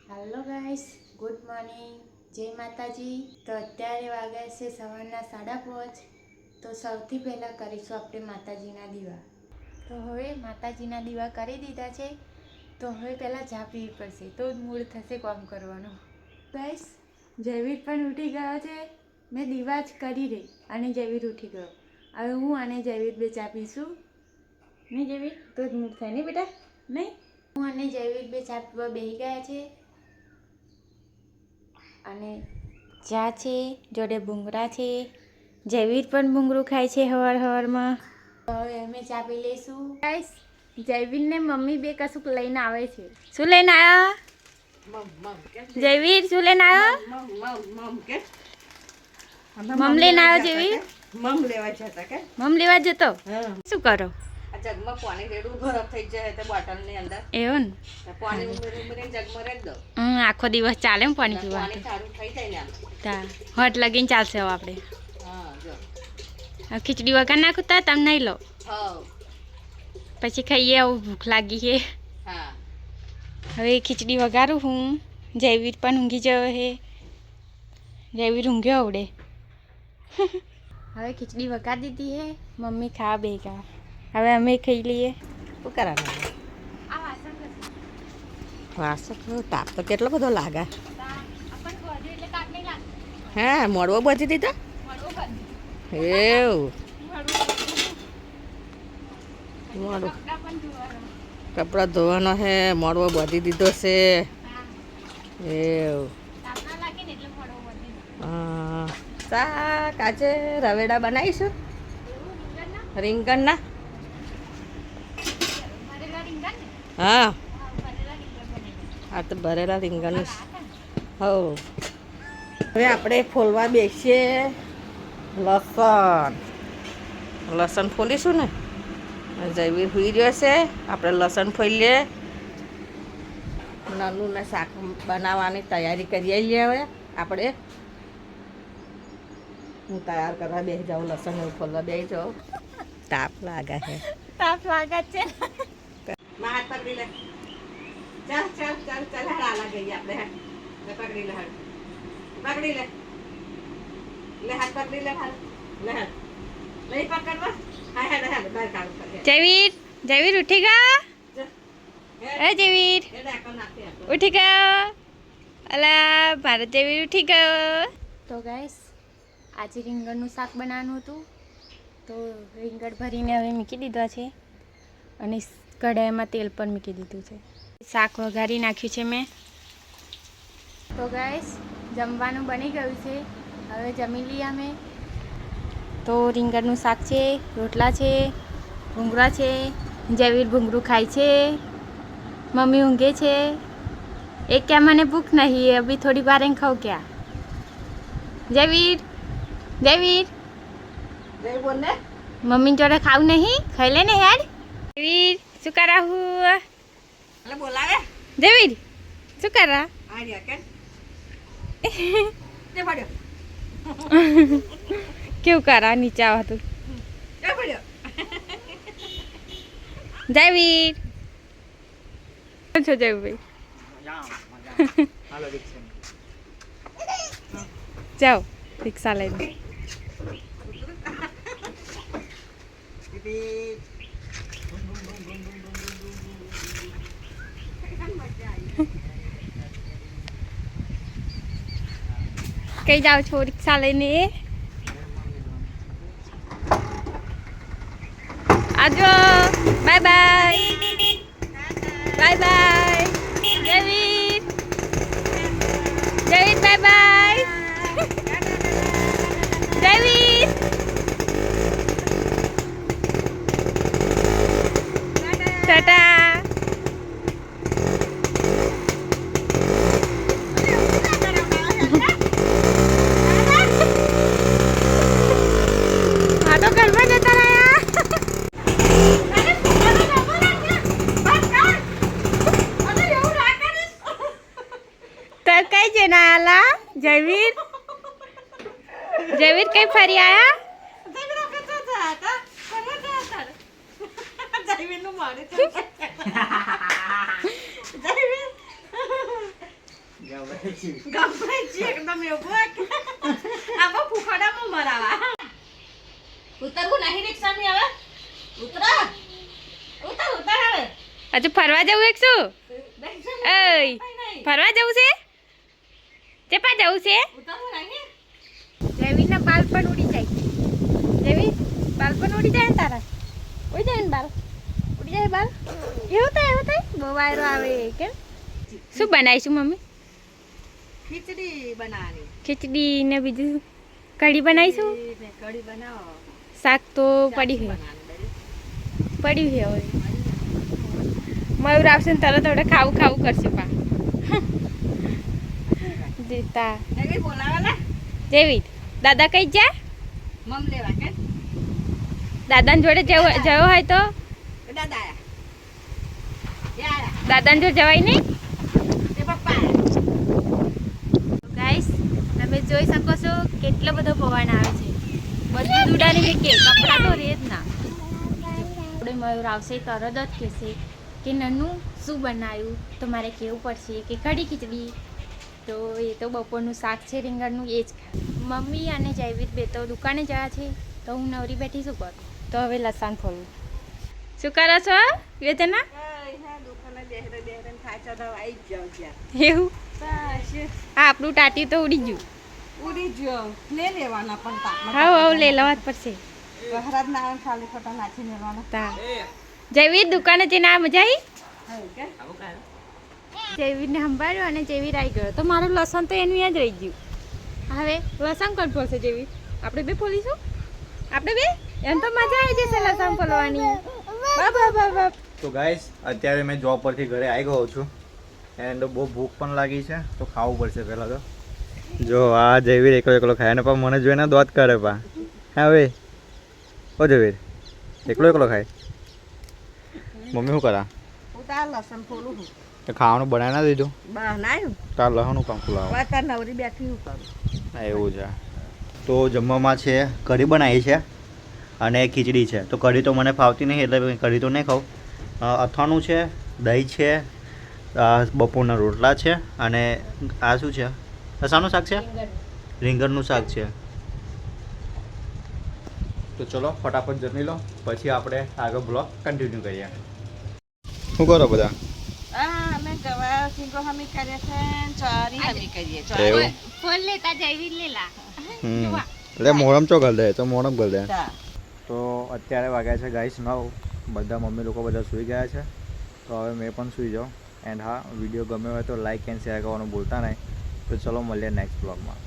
Hello guys, good morning, જય માતાજી। તો અત્યારે વાગ્યા છે સવારના 5:30। તો સૌથી પહેલાં કરીશું આપણે માતાજીના દીવા। તો હવે માતાજીના દીવા કરી દીધા છે। તો હવે પહેલાં ચા પીવી પડશે, તો જ મૂડ થશે કામ કરવાનો। ગાઈસ, જયવીર પણ ઉઠી ગયો છે। મેં દીવા જ કરી રહી અને જયવીર ઉઠી ગયો। હવે હું અને જયવીર બે ચા પીશું નહીં જયવીર? તો જ મૂડ થાય નહીં બેટા? નહીં, હું અને જયવીર બે ચા પીવા બેસી ગયા છે। અને ચા છે, જોડે ભૂંગળા છે। જયવીર પણ ભૂંગળું ખાય છે સવારમાં। હવે અમે ચા પી લઈશું। ગાઈસ, જયવીરને મમ્મી બે કશુંક લઈને આવે છે। શું લઈને આવ્યા જયવીર? શું લઈને આવ્યો? મમ લઈને આવ્યો જયવીર? મમ લેવા જતા કે મમ લેવા જતો? શું કરો? જગમાં પાણી રેડું બરફ થઈ જાય તો બોટલ ની અંદર એવું ને પાણી ઉમેરીને જગમાં રેડ દો। આખો દિવસ ચાલે એમ પાણી પીવા? પાણી સારું થઈ જાય ને તા હટ લગીને ચાલશે હવે આપણે। હા જો ખીચડી વગર નાખું તા તમે નહીં લો, હા પછી ખાઈએ, આવું ભૂખ લાગી છે। હા હવે ખીચડી વઘારું હું। જયવીર પણ ઊંઘી ગયો છે। જયવીર ઊંઘ્યો આવડે। હવે ખીચડી વઘાર દીધી છે, મમ્મી ખાવા બેગા। હવે અમે ખાઈ લઈએ। શું કરવાનું? આ વાસણ વાસણ તાપ તો કેટલો બધો લાગે। આપણ ગોધરી એટલે કાટ નહીં લાગે। હા મોડવો બચી દીધો મળવો બંધ એવું મોડું કપડાં પણ ધોવાના। કપડાં ધોવાનો છે, મોડવો બધી દીધો છે એવું। તાપ ના લાગે ને એટલે મળવો બંધ। હા શાક આજે રવેડા બનાવીશું રીંગણના। ભરેલા રીંગણ ને? હા ભરેલા રીંગણ બનાવી। આ તો ભરેલા રીંગણનું હો। હવે આપણે ફોલવા બેસીએ લસણ ફોલીશું ને। જયવીર સુઈ રહ્યો છે, આપણે લસણ ફોલીએ। નાનું ને શાક બનાવવાની તૈયારી કરી લઈએ। હવે આપણે હું તૈયાર કરવા બેસી જાઉં, લસણ એવું ફોલવા બેસી જાઉં। તાપ લાગે છે, તાપ લાગે છે। હાથ પકડી લે। ચાલ ચાલ ચાલ ચાલ હાલ આલા ગઈ આપણે હાથ પકડી લે, હાથ પકડી લે, લે હાથ પકડી લે, હાલ લે હાલ નહીં પકડવા। હા હા હા બહાર કાઢ જયવીર, જયવીર ઉઠી ગયો? એ જયવીર ઉઠી ગયો? અલા ભારત જયવીર ઉઠી ગયો। તો ગાઈસ, આજે રીંગણનું શાક બનાવવાનું હતું। તો રીંગણ ભરીને હવે મૂકી દીધા છે અને કઢાઈમાં તેલ પણ મૂકી દીધું છે। શાક વઘારી નાખ્યું છે મેં। તો ગાઈસ, જમવાનું બની ગયું છે, હવે જમી લઈએ અમે। તો રીંગણનું શાક છે, રોટલા છે, ભૂંગળા છે। જયવીર ભૂંગળું ખાય છે, મમ્મી ઊંઘે છે। એક क्या મને ભૂખ नहीं है, अभी थोड़ी बार खाओ क्या? जयवीर, जयवीर જય બોલ ને મમ્મી જોડે ખાવું નહીં? ખાઈ લે ને યાર। જયવીર શું કરા હું? એટલે બોલાવે જયવીર શું કરા? આ રહ્યા કે તે પડ્યો કેવું કરા નીચે આવા તું? તે પડ્યો જયવીર કેમ છો જયવીર? જાઓ રિક્ષા લઈને। કઈ જાઓ છો રિક્ષા લઈને? આજો bye bye, bye bye Jayveer, Jayveer bye bye, Jayveer Tata. આ તો ઘરમાં જતા રહ્યા। તો કઈ જઈને આલા જયવીર? જયવીર કઈ ફરી આયા? જયવીરનું મારે છે ગમે છે એકદમ એવું આબો ફૂફાડામાં મરાવા ઉતરવું નહીં રિક્ષામાં હવે ઉતરા ઉતર હવે હજુ ફરવા જવું એક શું ઓય ફરવા જવું છે ચેપા જવું છે ઉતરવું નહીં જયવીરના બાલ પણ ઉડી જાય જયવીર બાલ પણ ઉડી જાય ને તારા ઉડી જાય ને બાલ ઉડી જાય બાલ એવું થાય બહુ વાયરો આવે કેમ શું બનાવીશું મમ્મી ખીચડી બનાવવાની ખીચડી ને બીજું કઢી બનાવીશું કઢી બનાવો શાક તો પડ્યું છે હવે મયુર આવશે ને તરત હવે ખાવું કરશે પા જીતા કઈ બોલાવાલા જેવી દાદા કઈ જા મમ લેવા કે દાદાને જોડે જવો હોય તો દાદા યાર દાદાને જોડે જવાય નહીં તે પપ્પા ગાઈસ તમે જોઈ શકો છો કેટલો બધો પવન આવે છે બધું ઉડાડી મૂકે કપડાં તો રહે જ ના આપણે મયુર આવશે તરત જ કહેશે કે નન્નુ શું બનાવ્યું તો મારે કહેવું પડશે કે કઢી ખીચડી તો એ તો બપોરનું શાક છે રીંગણનું એ જ મમ્મી અને જયવીર બે તો દુકાને ગયા છે તો હું નવરી બેઠી શું કરું તો હવે લસણ ફોડું શું કરો છો વેદના એવું હા આપણું ટાટી તો ઉડી ગયું ઉડી ગયો લે લેવાના પણ તાપમાં હા લે લેવા જ પડશે ગહરાજ ના ખાલી ખોટા નાખી લેવાના તા જયવીર દુકાને જઈને આ મજા આવી કે જયવીરને સંભાળ્યો અને જયવીર આવી ગયો તો મારું લસણ તો એનું યાદ રહી ગયું હવે લસણ કોણ ફોલશે જયવીર આપણે બે ફોલીશું આપણે બે એમ તો મજા આવી જશે લસણ ફોલવાની બાબા તો ગાઈસ અત્યારે મેં જોબ પરથી ઘરે આવી ગયો છું એન્ડ બહુ ભૂખ પણ લાગી છે તો ખાવું પડશે પહેલાં તો જો આ જયવીર એકલો ખાય ને પણ મને જોઈને દોત કરે પા હા ભાઈ ઓ જયવીર એકલો ખાય મમ્મી શું કરા હું તાર લસણ ફોલું છું તો ખાવાનું બનાવી ના દીધું બનાવ્યું તાર લહણનું કામ ખુલાવો હવે તાર નવરી બેઠી હું કરું હા એવું છે તો જમવામાં છે કઢી બનાવી છે અને ખીચડી છે તો કઢી તો મને ફાવતી નહીં એટલે કઢી તો નહીં ખાઉં અથાણું છે દહીં છે બપોરના રોટલા છે અને આ શું છે શાનું શાક છે રીંગણનું શાક છે તો ચલો ફટાફટ જમી લો પછી આપણે આગળ બ્લોગ કન્ટિન્યુ કરીએ શું કરો બધા અમે ગવા સિંગો હમી કરીએ છે ચારી હમી કરીએ એવું ફોન લેતા જયવીર લેલા એટલે મોરમ ચો ઘર દે તો મોરમ ઘર દે તો અત્યારે વાગ્યા છે ગાઈસ 9 બધા મમ્મી લોકો બધા સૂઈ ગયા છે તો હવે મેં પણ સૂઈ જાઉં એન્ડ હા વિડીયો ગમ્યો હોય તો લાઈક એન્ડ શેર કરવાનું ભૂલતા નહીં તો ચલો મળીએ નેક્સ્ટ બ્લોગમાં